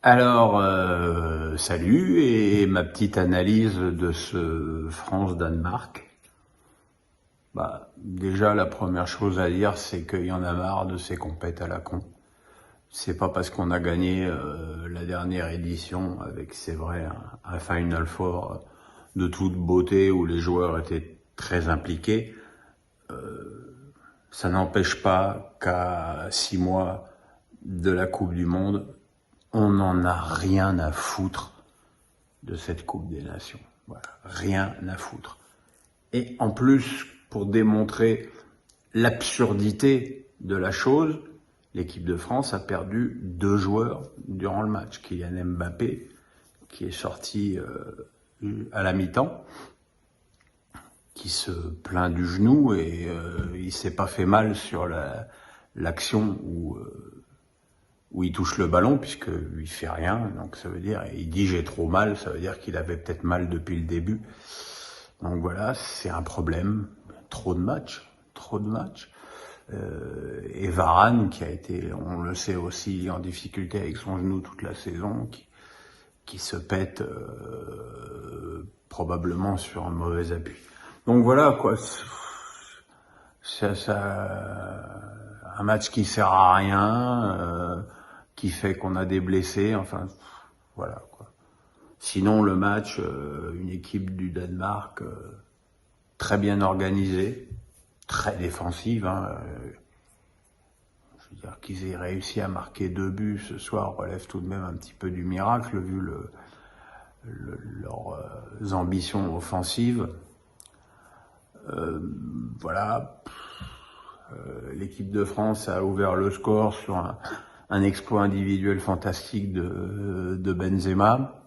Alors, salut et ma petite analyse de ce France-Danemark. Déjà, la première chose à dire, c'est qu'il y en a marre de ces compètes à la con. C'est pas parce qu'on a gagné la dernière édition avec, c'est vrai, un Final Four de toute beauté où les joueurs étaient très impliqués. Ça n'empêche pas qu'à 6 mois de la Coupe du Monde, on n'en a rien à foutre de cette Coupe des Nations. Voilà, rien à foutre. Et en plus, pour démontrer l'absurdité de la chose, l'équipe de France a perdu 2 joueurs durant le match. Kylian Mbappé, qui est sorti à la mi-temps, qui se plaint du genou et il s'est pas fait mal sur l'action où il touche le ballon puisqu'il fait rien. Donc ça veut dire, il dit j'ai trop mal, ça veut dire qu'il avait peut-être mal depuis le début. Donc voilà, c'est un problème. Trop de matchs. Et Varane, qui a été, on le sait aussi, en difficulté avec son genou toute la saison, qui se pète probablement sur un mauvais appui. Donc voilà quoi. Un match qui sert à rien, qui fait qu'on a des blessés. Enfin, voilà quoi. Sinon, le match, une équipe du Danemark très bien organisée, très défensive. Je veux dire qu'ils aient réussi à marquer 2 buts ce soir relève tout de même un petit peu du miracle vu leurs ambitions offensives. Voilà. L'équipe de France a ouvert le score sur un exploit individuel fantastique de Benzema.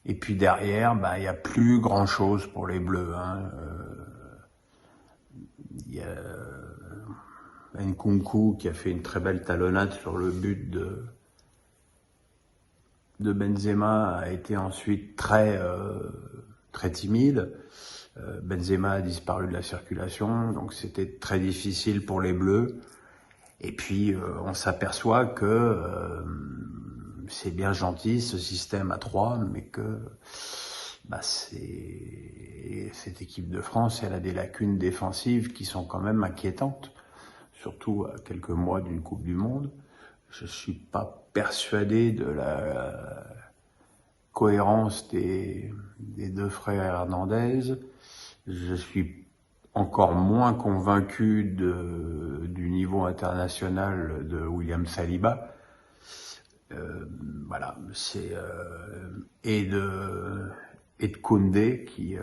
Et puis derrière, il n'y a plus grand-chose pour les Bleus. Il y a Nkunku qui a fait une très belle talonnade sur le but de Benzema, a été ensuite très timide. Benzema a disparu de la circulation, donc c'était très difficile pour les Bleus. Et puis on s'aperçoit que c'est bien gentil ce système à 3, mais que cette équipe de France, elle a des lacunes défensives qui sont quand même inquiétantes, surtout à quelques mois d'une Coupe du Monde. Je suis pas persuadé de la cohérence des 2 frères Hernandez. Je suis encore moins convaincu du niveau international de William Saliba. Voilà, et de Koundé qui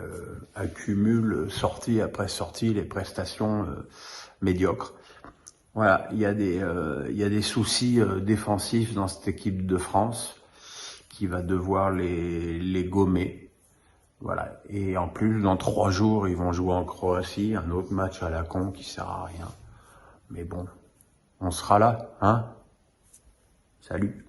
accumule sortie après sortie les prestations médiocres. Voilà, il y a des soucis défensifs dans cette équipe de France qui va devoir les gommer. Voilà. Et en plus, dans 3 jours, ils vont jouer en Croatie, un autre match à la con qui sert à rien. Mais bon, on sera là, hein? Salut.